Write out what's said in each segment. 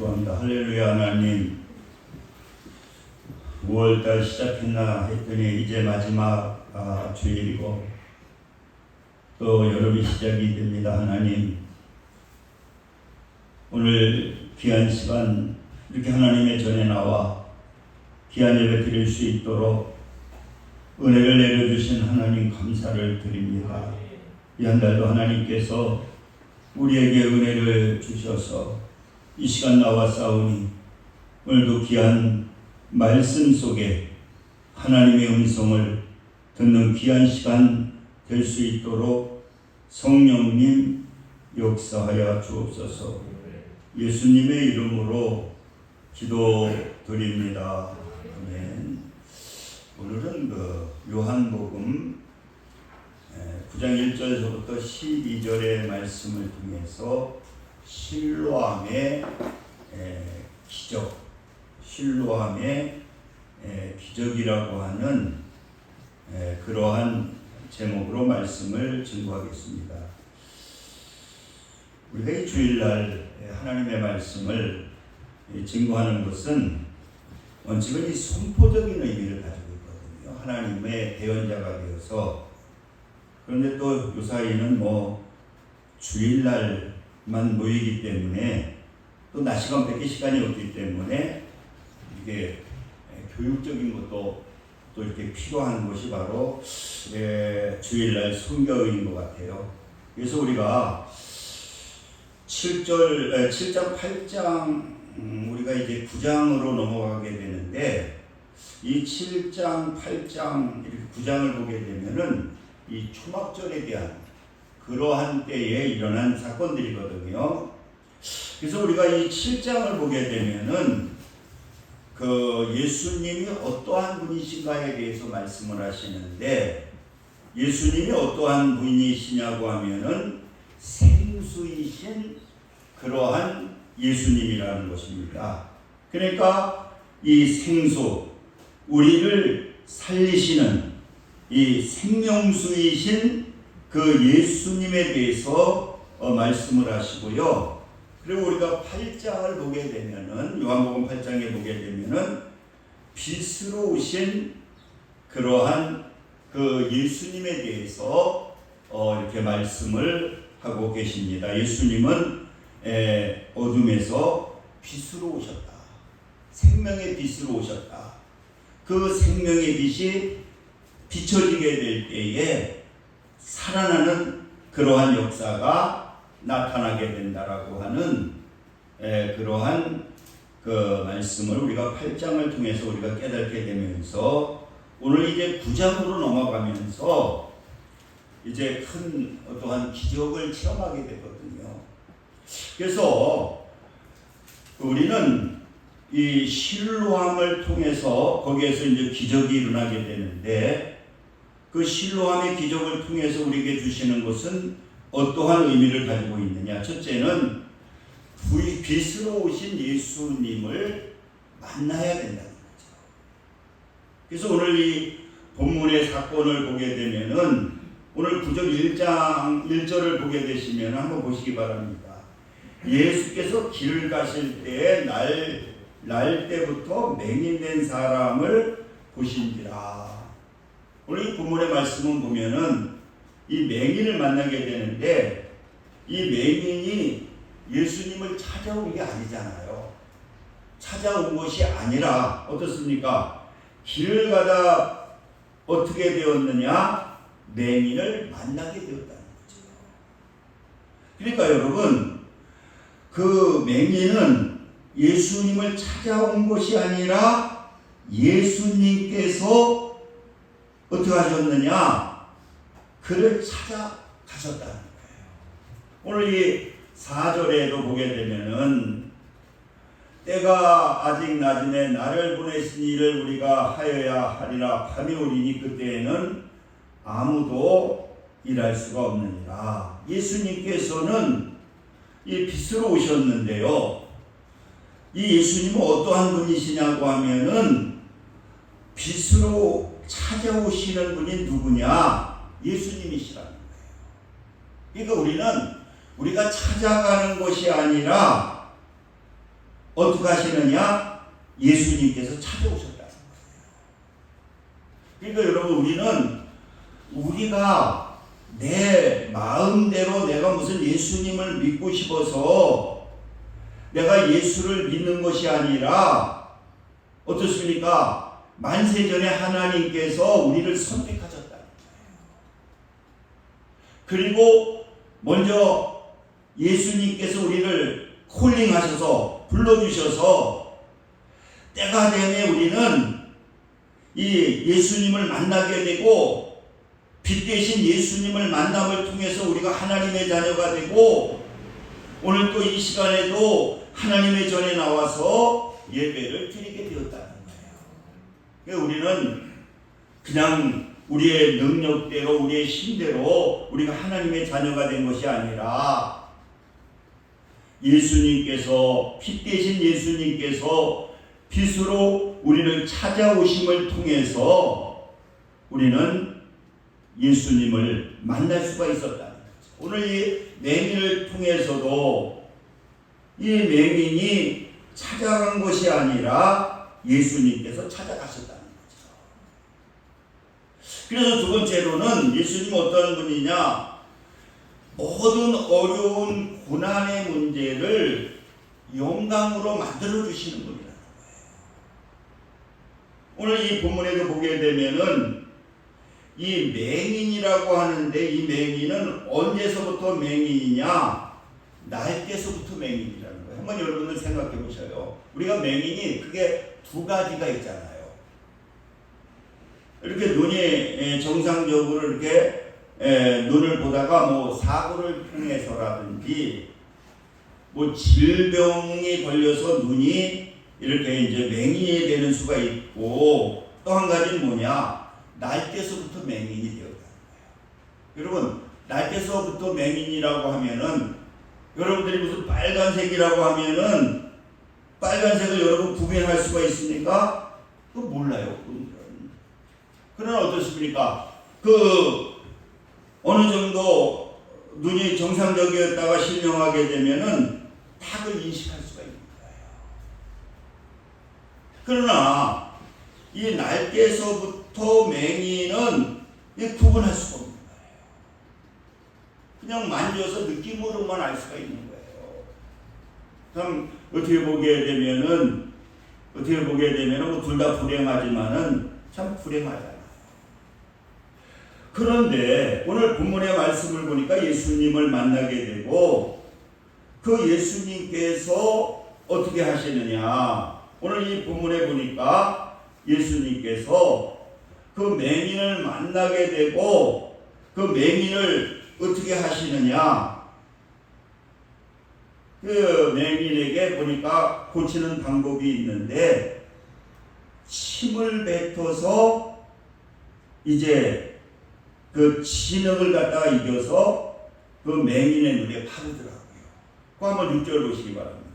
기도합니다. 할렐루야. 하나님, 5월달 시작했나 했더니 이제 마지막 주일이고 또 여름이 시작이 됩니다. 하나님, 오늘 귀한 시간 이렇게 하나님의 전에 나와 귀한 예배 드릴 수 있도록 은혜를 내려주신 하나님 감사를 드립니다. 이 한 달도 하나님께서 우리에게 은혜를 주셔서 이 시간 나와 싸우니 오늘도 귀한 말씀 속에 하나님의 음성을 듣는 귀한 시간 될 수 있도록 성령님 역사하여 주옵소서. 예수님의 이름으로 기도드립니다. 아멘. 오늘은 요한복음 9장 1절에서부터 12절의 말씀을 통해서 실로암의 기적, 실로암의 기적이라고 하는 그러한 제목으로 말씀을 증거하겠습니다. 우리가 이 주일날 하나님의 말씀을 증거하는 것은 원칙은 이 선포적인 의미를 가지고 있거든요. 하나님의 대언자가 되어서. 그런데 또 요 사이는 주일날만 모이기 때문에 또 낮 시간 밖에 시간이 없기 때문에 이게 교육적인 것도 또 이렇게 필요한 것이 바로 주일날 선교인 것 같아요. 그래서 우리가 7장, 8장 우리가 이제 9장으로 넘어가게 되는데 이 7장, 8장 이렇게 9장을 보게 되면은 이 초막절에 대한 그러한 때에 일어난 사건들이거든요. 그래서 우리가 이 7장을 보게 되면은 예수님이 어떠한 분이신가에 대해서 말씀을 하시는데, 예수님이 어떠한 분이시냐고 하면은 생수이신 그러한 예수님이라는 것입니다. 그러니까 이 생수, 우리를 살리시는 이 생명수이신 그 예수님에 대해서 말씀을 하시고요. 그리고 우리가 8장을 보게 되면은, 요한복음 8장에 보게 되면은 빛으로 오신 그러한 그 예수님에 대해서 이렇게 말씀을 하고 계십니다. 예수님은 어둠에서 빛으로 오셨다. 생명의 빛으로 오셨다. 그 생명의 빛이 비춰지게 될 때에 살아나는 그러한 역사가 나타나게 된다라고 하는 그러한 그 말씀을 우리가 8장을 통해서 우리가 깨닫게 되면서 오늘 이제 9장으로 넘어가면서 이제 큰 어떠한 기적을 체험하게 되거든요. 그래서 우리는 이 실로암을 통해서 거기에서 이제 기적이 일어나게 되는데, 그 실로암의 기적을 통해서 우리에게 주시는 것은 어떠한 의미를 가지고 있느냐. 첫째는 빛으로 오신 예수님을 만나야 된다는 거죠. 그래서 오늘 이 본문의 사건을 보게 되면은 오늘 9절 1장 1절을 보게 되시면 한번 보시기 바랍니다. 예수께서 길을 가실 때에 날 때부터 맹인된 사람을 보신지라. 오늘 이 본문의 말씀은 보면은 이 맹인을 만나게 되는데, 이 맹인이 예수님을 찾아온 게 아니잖아요. 찾아온 것이 아니라 어떻습니까? 길을 가다 어떻게 되었느냐? 맹인을 만나게 되었다는 거죠. 그러니까 여러분, 그 맹인은 예수님을 찾아온 것이 아니라 예수님께서 어떻게 하셨느냐? 그를 찾아가셨다는 거예요. 오늘 이 4절에도 보게 되면은 때가 아직 낮음에 나를 보내신 이를 우리가 하여야 하리라. 밤이 오리니 그때에는 아무도 일할 수가 없느니라. 예수님께서는 이 빛으로 오셨는데요. 이 예수님은 어떠한 분이시냐고 하면은 빛으로 찾아오시는 분이 누구냐? 예수님이시라는 거예요. 그러니까 우리는 우리가 찾아가는 것이 아니라 어떻게 하시느냐? 예수님께서 찾아오셨다는 거예요. 그러니까 여러분, 우리가 내 마음대로 내가 무슨 예수님을 믿고 싶어서 내가 예수를 믿는 것이 아니라 어떻습니까? 만세전에 하나님께서 우리를 선택하셨다는 거예요. 그리고 먼저 예수님께서 우리를 콜링하셔서 불러주셔서 때가 되면 우리는 이 예수님을 만나게 되고 빛 대신 예수님을 만남을 통해서 우리가 하나님의 자녀가 되고 오늘 또 이 시간에도 하나님의 전에 나와서 예배를 드리게 되었다는 거예요. 그러니까 우리는 그냥 우리의 능력대로 우리의 힘대로 우리가 하나님의 자녀가 된 것이 아니라 예수님께서 빛 대신 예수님께서 빛으로 우리를 찾아오심을 통해서 우리는 예수님을 만날 수가 있었다는 거죠. 오늘 이 맹인을 통해서도 이 맹인이 찾아간 것이 아니라 예수님께서 찾아가셨다는 거죠. 그래서 두 번째로는 예수님 어떤 분이냐? 모든 어려운 고난의 문제를 영광으로 만들어 주시는 분이라는 거예요. 오늘 이 본문에도 보게 되면은 이 맹인이라고 하는데 이 맹인은 언제서부터 맹인이냐? 날 때서부터 맹인이라는 거예요. 한번 여러분들 생각해 보셔요. 우리가 맹인이 그게 두 가지가 있잖아요. 이렇게 눈이 정상적으로 이렇게 눈을 보다가 뭐 사고를 통해서라든지 뭐 질병이 걸려서 눈이 이렇게 이제 맹인이 되는 수가 있고 또 한 가지는 뭐냐? 날 때서부터 맹인이 되었다는 거예요. 여러분, 날 때서부터 맹인이라고 하면은 여러분들이 무슨 빨간색이라고 하면은 빨간색을 여러분 구별할 수가 있습니까? 그거 몰라요. 그러나 어떻습니까? 어느 정도 눈이 정상적이었다가 실명하게 되면은 탁을 인식할 수가 있는 거예요. 그러나 이 날개서부터 맹인은 구분할 수가 없는 거예요. 그냥 만져서 느낌으로만 알 수가 있는 거예요. 참 어떻게 보게 되면은 뭐 둘 다 불행하지만은 참 불행하잖아요. 그런데 오늘 본문의 말씀을 보니까 예수님을 만나게 되고 그 예수님께서 어떻게 하시느냐? 오늘 이 본문에 보니까 예수님께서 그 맹인을 만나게 되고 그 맹인을 어떻게 하시느냐? 그 맹인에게 보니까 고치는 방법이 있는데 침을 뱉어서 이제 그 진흙을 갖다가 이겨서 그 맹인의 눈에 바르더라고요. 그 한번 6절 보시기 바랍니다.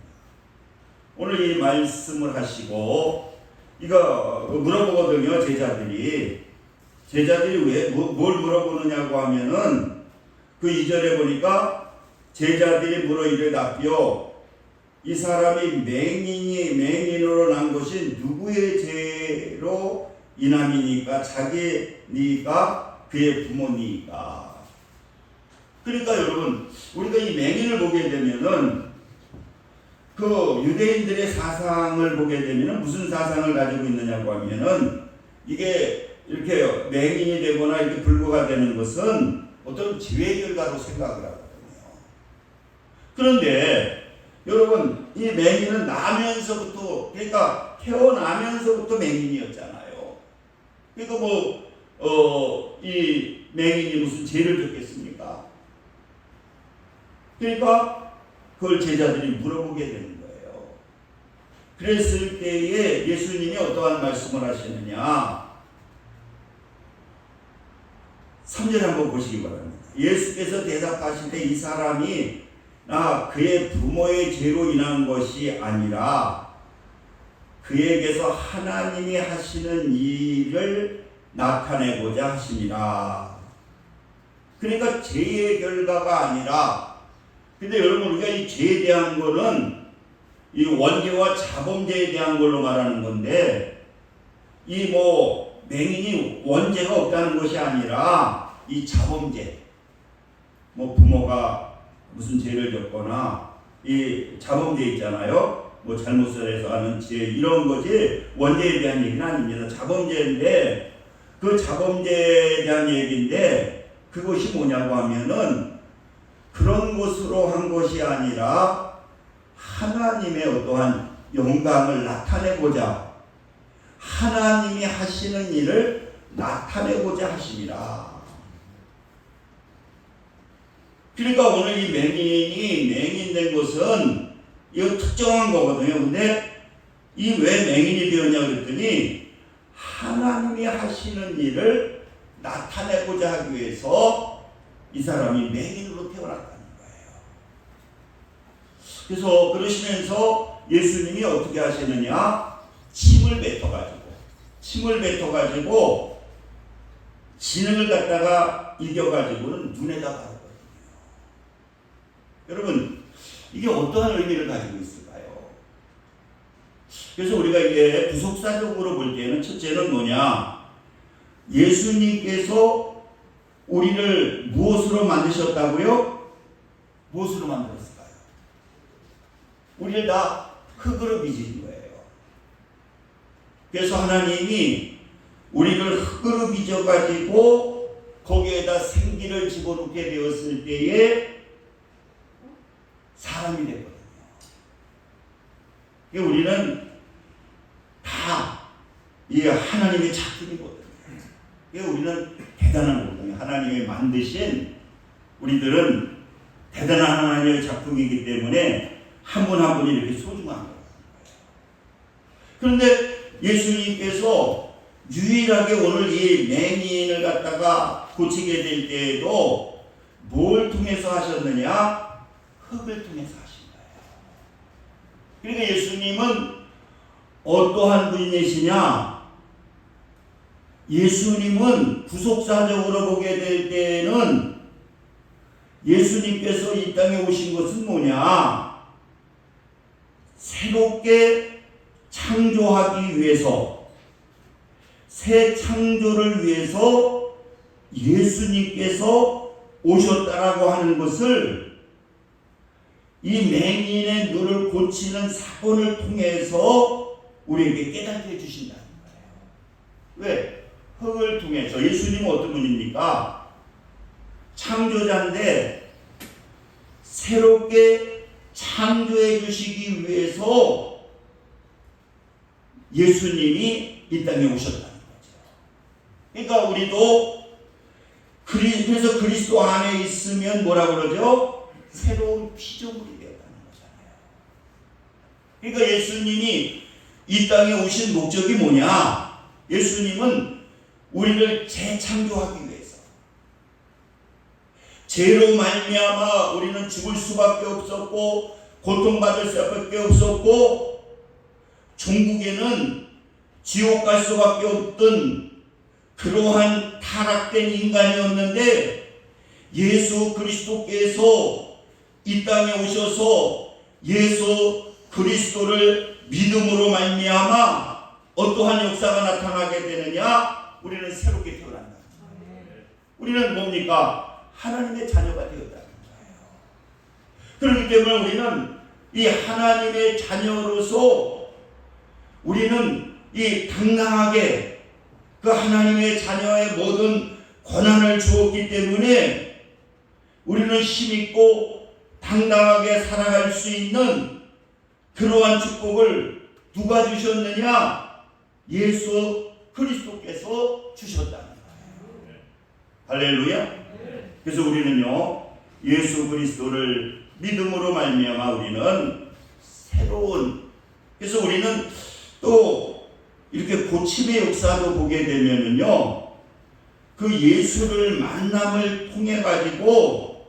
오늘 이 말씀을 하시고 이거 물어보거든요. 제자들이 왜 뭘 물어보느냐고 하면은 그 2절에 보니까 제자들이 물어 이르답시오. 이 사람이 맹인으로 난 것이 누구의 죄로 인함이니까? 자기니까 그의 부모니까. 그러니까 여러분, 우리가 이 맹인을 보게 되면은 그 유대인들의 사상을 보게 되면은 무슨 사상을 가지고 있느냐고 하면은 이게 이렇게 맹인이 되거나 이렇게 불구가 되는 것은 어떤 지혜 결과로 생각을 하거든요. 그런데 여러분, 이 맹인은 나면서부터, 그러니까 태어나면서부터 맹인이었잖아요. 그러니까 이 맹인이 무슨 죄를 졌겠습니까? 그러니까 그걸 제자들이 물어보게 되는 거예요. 그랬을 때에 예수님이 어떠한 말씀을 하시느냐? 3절 한번 보시기 바랍니다. 예수께서 대답하실 때 이 사람이 그의 부모의 죄로 인한 것이 아니라 그에게서 하나님이 하시는 일을 나타내고자 하심이라. 그러니까 죄의 결과가 아니라, 근데 여러분 우리가 이 죄에 대한 거는 이 원죄와 자범죄에 대한 걸로 말하는 건데, 이 뭐 맹인이 원죄가 없다는 것이 아니라 이 자범죄, 뭐 부모가 무슨 죄를 졌거나 이 자범죄 있잖아요. 뭐 잘못을 해서 하는 죄, 이런 거지 원죄에 대한 얘기는 아닙니다. 자범죄인데, 그 자범죄에 대한 얘기인데, 그것이 뭐냐고 하면은 그런 것으로 한 것이 아니라 하나님의 어떠한 영광을 나타내고자, 하나님이 하시는 일을 나타내고자 하심이라. 그러니까 오늘 이 맹인이 맹인된 것은 이거 특정한 거거든요. 근데 이 왜 맹인이 되었냐 그랬더니 하나님이 하시는 일을 나타내고자 하기 위해서 이 사람이 맹인으로 태어났다는 거예요. 그래서 그러시면서 예수님이 어떻게 하시느냐? 침을 뱉어가지고 진흙을 갖다가 이겨가지고는 눈에다 바르거든요. 여러분, 이게 어떠한 의미를 가지고 있을까요? 그래서 우리가 이게 부속사적으로 볼 때는 첫째는 뭐냐? 예수님께서 우리를 무엇으로 만드셨다고요? 무엇으로 만들었을까요? 우리를 다 흙으로 빚은 거예요. 그래서 하나님이 우리를 흙으로 빚어가지고 거기에다 생기를 집어넣게 되었을 때에 사람이 됐거든요. 우리는 다 이 하나님의 작품이거든요. 우리는 대단한 거거든요. 하나님이 만드신 우리들은 대단한 하나님의 작품이기 때문에 한 분 한 분이 이렇게 소중한 거예요. 그런데 예수님께서 유일하게 오늘 이 맹인을 갖다가 고치게 될 때에도 뭘 통해서 하셨느냐? 흙을 통해서 하신 거예요. 그러니까 예수님은 어떠한 분이시냐? 예수님은 구속사적으로 보게 될 때에는 예수님께서 이 땅에 오신 것은 뭐냐? 새롭게 창조하기 위해서, 새 창조를 위해서 예수님께서 오셨다라고 하는 것을 이 맹인의 눈을 고치는 사건을 통해서 우리에게 깨닫게 해주신다는 거예요. 왜? 흙을 통해서. 예수님은 어떤 분입니까? 창조자인데 새롭게 창조해 주시기 위해서 예수님이 이 땅에 오셨다는 거죠. 그러니까 우리도 그래서 그리스도 안에 있으면 뭐라 그러죠? 새로운 피조물이 되었다는 거잖아요. 그러니까 예수님이 이 땅에 오신 목적이 뭐냐? 예수님은 우리를 재창조하기 위해서, 죄로 말미암아 우리는 죽을 수밖에 없었고 고통받을 수밖에 없었고 종국에는 지옥 갈 수밖에 없던 그러한 타락된 인간이었는데 예수 그리스도께서 이 땅에 오셔서 예수 그리스도를 믿음으로 말미암아 어떠한 역사가 나타나게 되느냐? 우리는 새롭게 태어난다. 우리는 뭡니까? 하나님의 자녀가 되었다는 거예요. 그렇기 때문에 우리는 이 하나님의 자녀로서 우리는 이 당당하게 그 하나님의 자녀의 모든 권한을 주었기 때문에 우리는 힘있고 당당하게 살아갈 수 있는 그러한 축복을 누가 주셨느냐? 예수 그리스도께서 주셨다는 거예요. 할렐루야. 그래서 우리는요, 예수 그리스도를 믿음으로 말미암아 우리는 새로운, 그래서 우리는 또 이렇게 고침의 역사도 보게 되면은요, 그 예수를 만남을 통해 가지고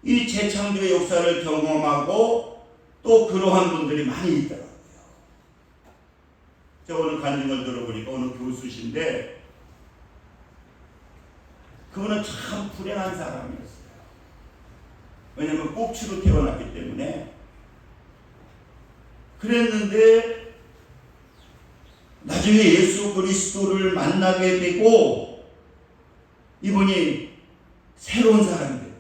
이 재창조의 역사를 경험하고 또 그러한 분들이 많이 있더라고요. 제가 오늘 간증을 들어보니까 어느 교수신데 그분은 참 불행한 사람이었어요. 왜냐하면 꼭지로 태어났기 때문에 그랬는데 나중에 예수 그리스도를 만나게 되고 이분이 새로운 사람이 됐거든요.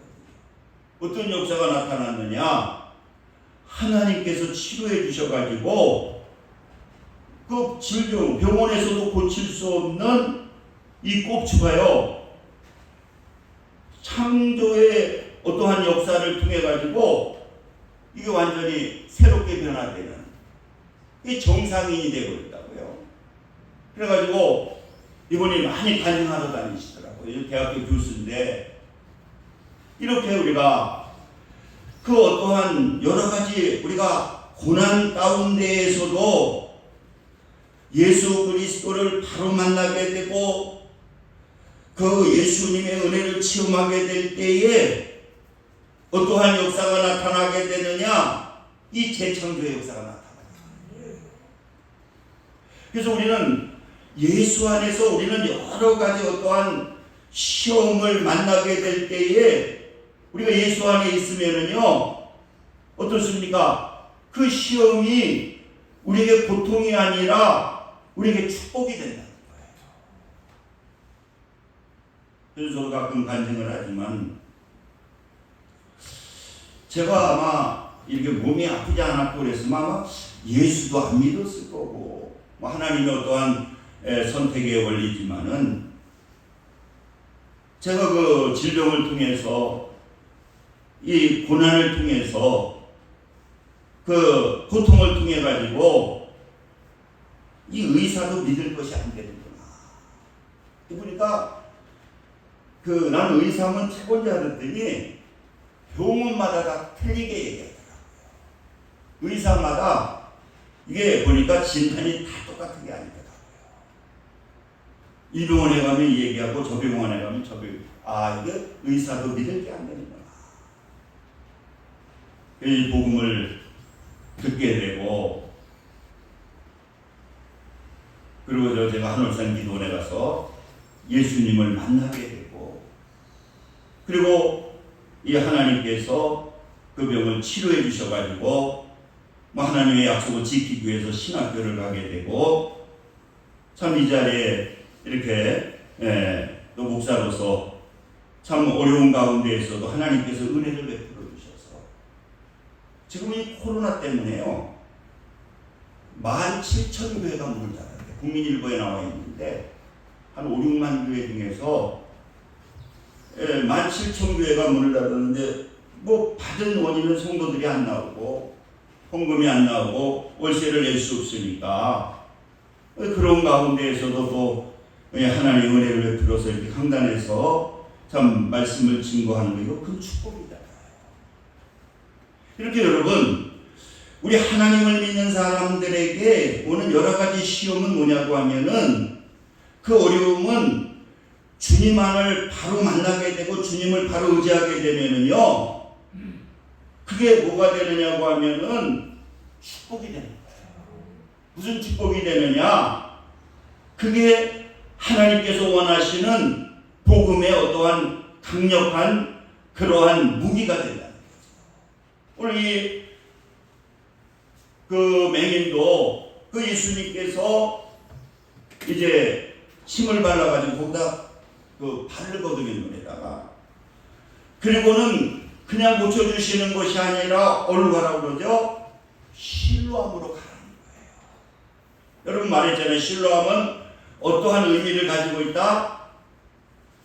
어떤 역사가 나타났느냐? 하나님께서 치료해 주셔가지고 그 질병, 병원에서도 고칠 수 없는 이 꼽추가요, 창조의 어떠한 역사를 통해 가지고 이게 완전히 새롭게 변화되는 이 정상인이 되고 있다고요. 그래가지고 이분이 많이 간증하러 다니시더라고요. 대학교 교수인데, 이렇게 우리가 그 어떠한 여러 가지 우리가 고난 가운데에서도 예수 그리스도를 바로 만나게 되고 그 예수님의 은혜를 체험하게 될 때에 어떠한 역사가 나타나게 되느냐? 이 재창조의 역사가 나타납니다. 그래서 우리는 예수 안에서 우리는 여러 가지 어떠한 시험을 만나게 될 때에 우리가 예수 안에 있으면은요, 어떻습니까? 그 시험이 우리에게 고통이 아니라 우리에게 축복이 된다는 거예요. 그래서 저도 가끔 간증을 하지만, 제가 아마 이렇게 몸이 아프지 않았고 그랬으면 아마 예수도 안 믿었을 거고, 하나님의 어떠한 선택의 원리지만은, 제가 그 질병을 통해서, 이 고난을 통해서, 그 고통을 통해 가지고 이 의사도 믿을 것이 안 되는구나. 그러니까 나는 의사면 최고인 줄 알았더니 병원마다 다 틀리게 얘기하더라고요. 의사마다 이게 보니까 진단이 다 똑같은 게 아니더라고요. 이 병원에 가면 이 얘기하고 저 병원에 가면 저 병원, 이게 의사도 믿을 게 안 되는구나. 이 복음을 듣게 되고, 그리고 제가 한월산 기도원에 가서 예수님을 만나게 되고, 그리고 이 하나님께서 그 병을 치료해 주셔가지고 하나님의 약속을 지키기 위해서 신학교를 가게 되고, 참 이 자리에 이렇게 또 목사로서 참 어려운 가운데에서도 하나님께서 은혜를 베풀어 주셔서 지금 이 코로나 때문에요, 17,000교회가 문을 닫았대요. 국민일보에 나와 있는데 한 5, 6만 교회 중에서 17,000교회가 문을 닫았는데, 받은 원인은 성도들이 안 나오고 헌금이 안 나오고 월세를 낼 수 없으니까, 그런 가운데에서도 또 하나님의 은혜를 베풀어서 이렇게 강단에서 참 말씀을 증거하는 거, 이거 큰 축복이잖아요. 이렇게 여러분, 우리 하나님을 믿는 사람들에게 오는 여러 가지 시험은 뭐냐고 하면은, 그 어려움은 주님만을 바로 만나게 되고 주님을 바로 의지하게 되면은요, 그게 뭐가 되느냐고 하면은 축복이 되는 거예요. 무슨 축복이 되느냐? 그게 하나님께서 원하시는 복음의 어떠한 강력한 그러한 무기가 된다는 거죠. 오늘 그 맹인도 그 예수님께서 이제 침을 발라가지고 거기다 바르거든요, 눈에다가. 그리고는 그냥 고쳐주시는 것이 아니라 어디로 가라고 그러죠? 실로암으로 가라는 거예요. 여러분 말했잖아요. 실로암은 어떠한 의미를 가지고 있다?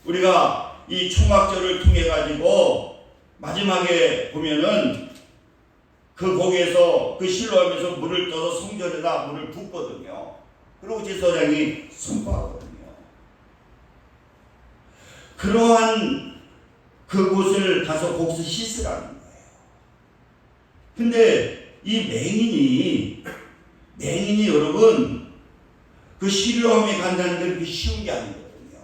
우리가 이 초막절을 통해 가지고 마지막에 보면은 거기에서 그 실로암에서 물을 떠서 성전에다 물을 붓거든요. 그리고 제사장이 선포하거든요. 그러한 그곳을 가서 거기서 씻으라는 거예요. 근데 이 맹인이 여러분, 그 실로암에 간다는 게 그렇게 쉬운 게 아니거든요.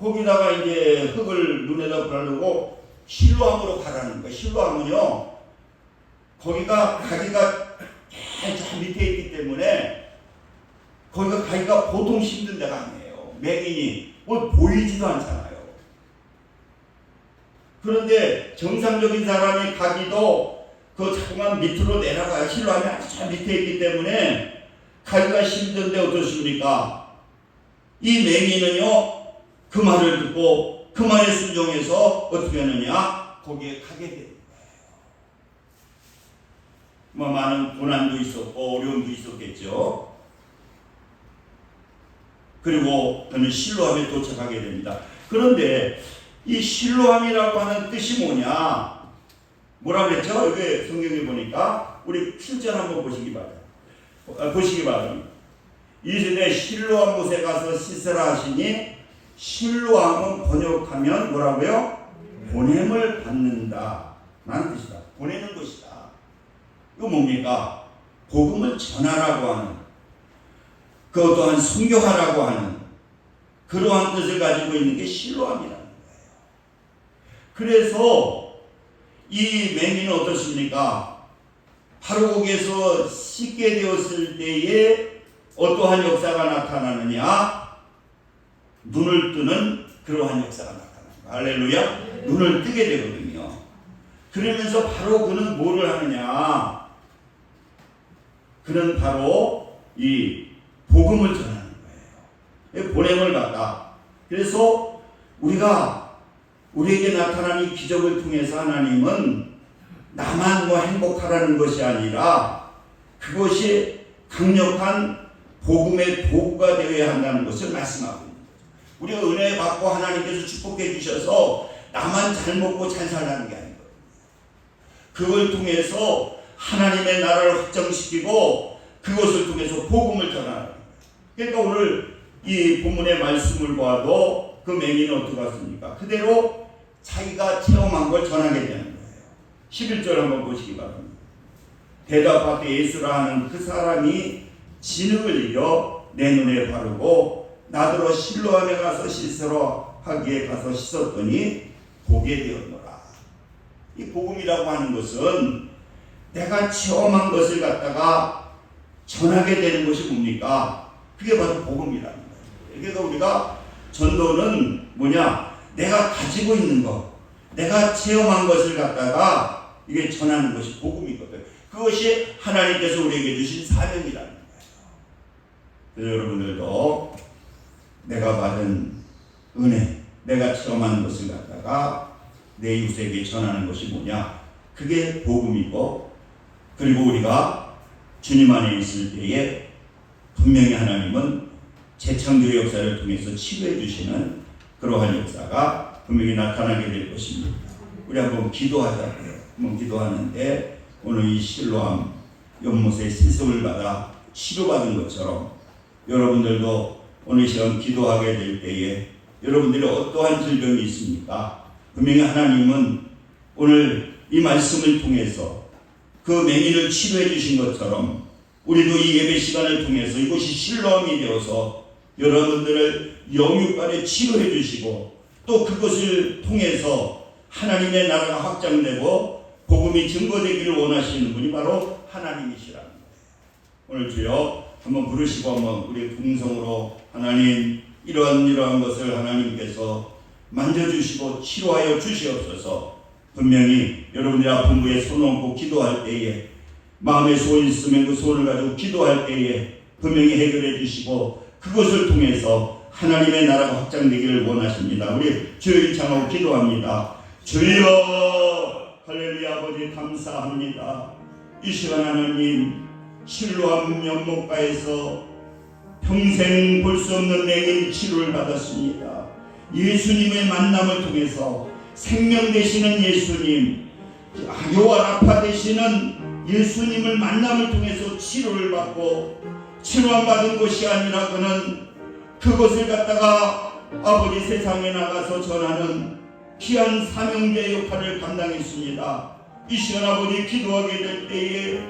거기다가 이제 흙을 눈에다 바르고 실로암으로 가라는 거예요. 실로암은요, 거기가 가기가 저 밑에 있기 때문에 거기가 가기가 보통 힘든 데가 아니에요. 맹인이 보이지도 않잖아요. 그런데 정상적인 사람이 가기도 자꾸만 밑으로 내려가요. 실로암이 아주 저 밑에 있기 때문에 가기가 힘든데 어떻습니까? 이 맹인은요, 그 말을 듣고 그 말에 순종해서 어떻게 하느냐? 거기에 가게 됩니다. 뭐 많은 고난도 있었고 어려움도 있었겠죠. 그리고 그는 실로암에 도착하게 됩니다. 그런데 이 실로암이라고 하는 뜻이 뭐냐? 뭐라 그랬죠? 여기 성경에 보니까 우리 7절 한번 보시기 바랍니다. 이르되 실로암 못에 가서 씻으라 하시니, 실로암은 번역하면 뭐라고요? 보냄을 받는다 라는 뜻이다. 보내는 것이다. 이거 뭡니까? 복음을 전하라고 하는, 그것 또한 순교하라고 하는 그러한 뜻을 가지고 있는 게 실로암이라는 거예요. 그래서 이 맹인은 어떻습니까? 바로 거기에서 씻게 되었을 때에 어떠한 역사가 나타나느냐? 눈을 뜨는 그러한 역사가 나타납니다. 할렐루야. 눈을 뜨게 되거든요. 그러면서 바로 그는 뭐를 하느냐? 그는 바로 이 복음을 전하는 거예요. 보냄을 받다. 그래서 우리에게 나타난 이 기적을 통해서 하나님은 나만 행복하라는 것이 아니라 그것이 강력한 복음의 도구가 되어야 한다는 것을 말씀하고 있는 거죠. 우리가 은혜 받고 하나님께서 축복해 주셔서 나만 잘 먹고 잘 살라는 게 아니거든요. 그걸 통해서 하나님의 나라를 확장시키고 그것을 통해서 복음을 전하는 거예요. 그러니까 오늘 이 본문의 말씀을 봐도 그 맹인은 어떻게 갔습니까? 그대로 자기가 체험한 걸 전하게 되는 거예요. 11절 한번 보시기 바랍니다. 대답하되 예수라 하는 그 사람이 진흙을 이겨 내 눈에 바르고 나더러 실로암에 가서 씻으러 하기에 가서 씻었더니 보게 되었노라. 이 복음이라고 하는 것은 내가 체험한 것을 갖다가 전하게 되는 것이 뭡니까? 그게 바로 복음이라는 거예요. 그러니까 우리가 전도는 뭐냐? 내가 가지고 있는 것, 내가 체험한 것을 갖다가 이게 전하는 것이 복음이거든요. 그것이 하나님께서 우리에게 주신 사명이라는 거예요. 그래서 여러분들도 내가 받은 은혜, 내가 체험한 것을 갖다가 내 이웃에게 전하는 것이 뭐냐? 그게 복음이고, 그리고 우리가 주님 안에 있을 때에 분명히 하나님은 재창조의 역사를 통해서 치유해 주시는 그러한 역사가 분명히 나타나게 될 것입니다. 우리 한번 기도하자고요. 한번 기도하는데 오늘 이 실로암 연못의 씻음을 받아 치료받은 것처럼 여러분들도 오늘 시간 기도하게 될 때에 여러분들이 어떠한 질병이 있습니까? 분명히 하나님은 오늘 이 말씀을 통해서 그 맹인을 치료해 주신 것처럼 우리도 이 예배 시간을 통해서 이곳이 실로암이 되어서 여러분들을 영육간에 치료해 주시고 또 그것을 통해서 하나님의 나라가 확장되고 복음이 증거되기를 원하시는 분이 바로 하나님이시라는 거예요. 오늘 주여 한번 부르시고 한번 우리 동성으로 하나님 이러한 것을 하나님께서 만져주시고 치료하여 주시옵소서. 분명히 여러분들이 아픈 부에 손 얹고 기도할 때에 마음에 소원이 있으면 그 소원을 가지고 기도할 때에 분명히 해결해 주시고 그것을 통해서 하나님의 나라가 확장되기를 원하십니다. 우리 주여 일창하고 기도합니다. 주여 할렐루야. 아버지 감사합니다. 이 시간 하나님 실로암 연못가에서 평생 볼 수 없는 맹인 치료를 받았습니다. 예수님의 만남을 통해서 생명 되시는 예수님, 요아라파 되시는 예수님을 만남을 통해서 치료를 받고 치료만 받은 것이 아니라 그는 그것을 갖다가 아버지 세상에 나가서 전하는 귀한 사명자의 역할을 감당했습니다. 이 시간 아버지 기도하게 될 때에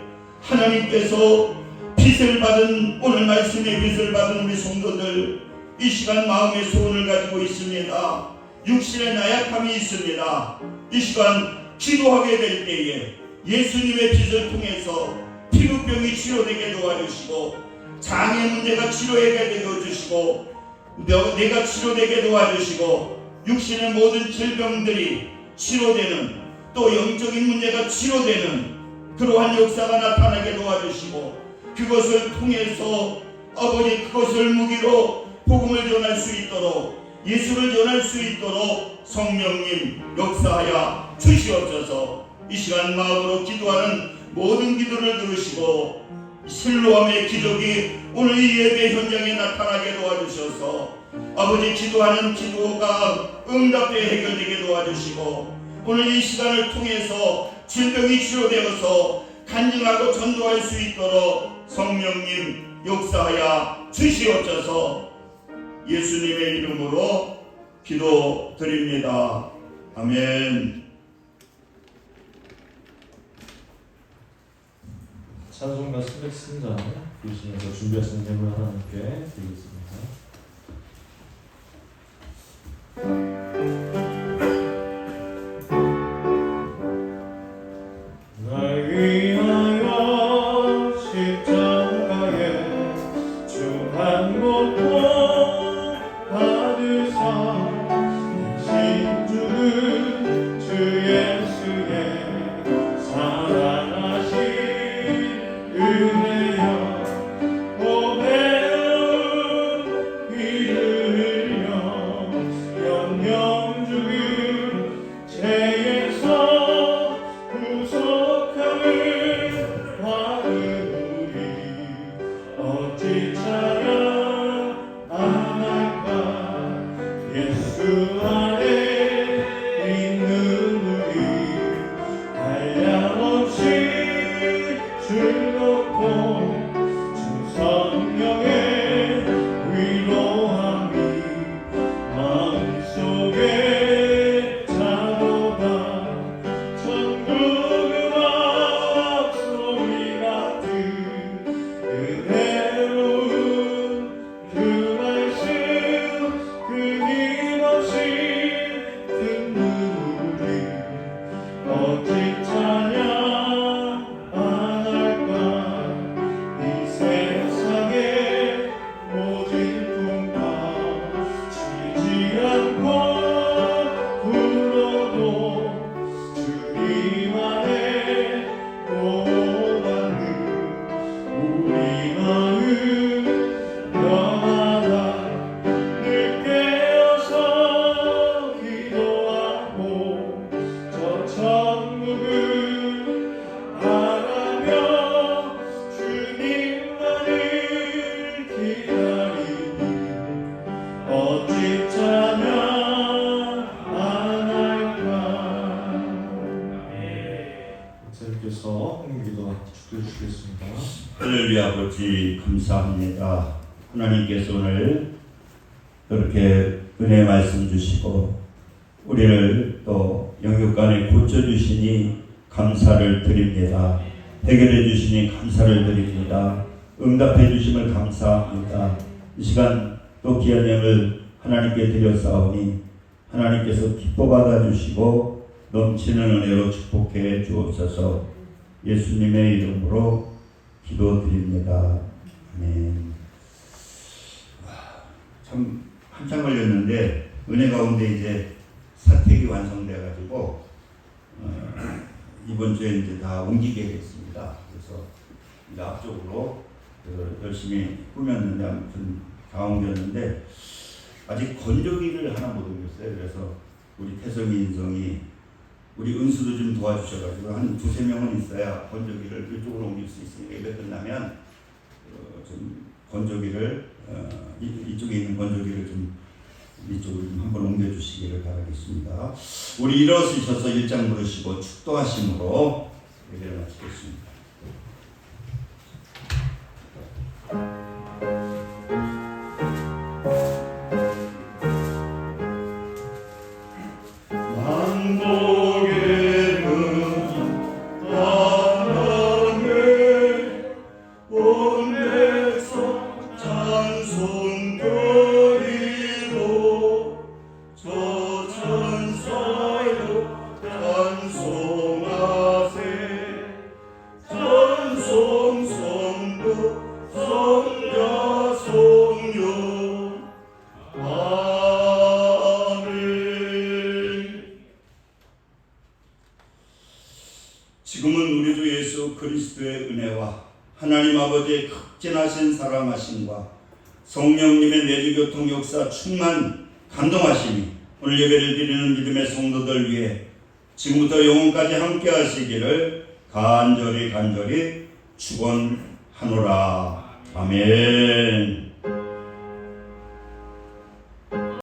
하나님께서 빛을 받은 오늘 말씀의 빛을 받은 우리 성도들 이 시간 마음의 소원을 가지고 있습니다. 육신의 나약함이 있습니다. 이 시간 기도하게 될 때에 예수님의 빛을 통해서 피부병이 치료되게 도와주시고 장애 문제가 치료되게 되어주시고 뇌가 치료되게 도와주시고 육신의 모든 질병들이 치료되는 또 영적인 문제가 치료되는 그러한 역사가 나타나게 도와주시고 그것을 통해서 아버지 그것을 무기로 복음을 전할 수 있도록 예수를 전할 수 있도록 성령님 역사하여 주시옵소서. 이 시간 마음으로 기도하는 모든 기도를 들으시고 실로암의 기적이 오늘 이 예배 현장에 나타나게 도와주셔서 아버지 기도하는 기도가 응답되어 해결되게 도와주시고 오늘 이 시간을 통해서 질병이 치료되어서 간증하고 전도할 수 있도록 성령님 역사하여 주시옵소서. 예수님의 이름으로 기도드립니다. 아멘. 찬송가 300승자 부르시면서 준비하신 예물 하나님께 드리겠습니다. 날 위하여 십자가에 주 한 몸도 받으사 대신 주는 주 예수의 사랑하신 은혜여 고배운 이들여 영영 주는 죄에서 구속함을 받으리 어찌 찬양 안 할까 예수 안에 있는 우리 한량없이 즐겁고 주 성령의 위로함이 마음속에 자로다 천국 음악 소리 같은 은혜로운 그 말씀 끊임없이 듣는 우리 어찌 찬양 안 할까 이 세상의 모진 풍파 치지 않고 불어도 주님 안에 보호받는 우리 마음 너마다 늘 깨어서 기도하고 저 천국을 바라며 주님만을 기다리니 어찌 찬양 안 할까. 목사님께서 기도 축도해 주시겠습니다. 할렐루야. 아버지 감사합니다. 하나님께서 오늘 그렇게 은혜의 말씀 주시고 우리를 또 영육간에 고쳐주시니 감사를 드립니다. 해결해 주시니 감사를 드립니다. 응답해 주심을 감사합니다. 이 시간 또 귀한 예물 하나님께 드렸사오니 하나님께서 기뻐 받아주시고 넘치는 은혜로 축복해 주옵소서. 예수님의 이름으로 기도드립니다. 아멘. 참 한참 걸렸는데 은혜 가운데 이제 사택이 완성돼가지고 이번 주에 이제 다 옮기게 됐습니다. 그래서 이제 앞쪽으로 열심히 꾸몄는데 아무튼 다 옮겼는데 아직 건조기를 하나 못 옮겼어요. 그래서 우리 태성이 인성이 우리 은수도 좀 도와주셔가지고 한 두세 명은 있어야 건조기를 이쪽으로 옮길 수 있으니까 예배 끝나면 좀 건조기를 이쪽에 있는 건조기를 좀 이쪽으로 좀 한번 옮겨주시기를 바라겠습니다. 우리 일어서셔서 1장 부르시고 축도하심으로 예배를 마치겠습니다. 찬송하세 지금은 우리 주 예수 그리스도의 은혜와 하나님 아버지의 극진하신 사랑하심과 성령님의 내주교통 역사 충만 감동하심이 오늘 예배를 드리는 믿음의 성도들 위해 지금부터 영원까지 함께 하시기를 간절히 축원하노라. 아멘.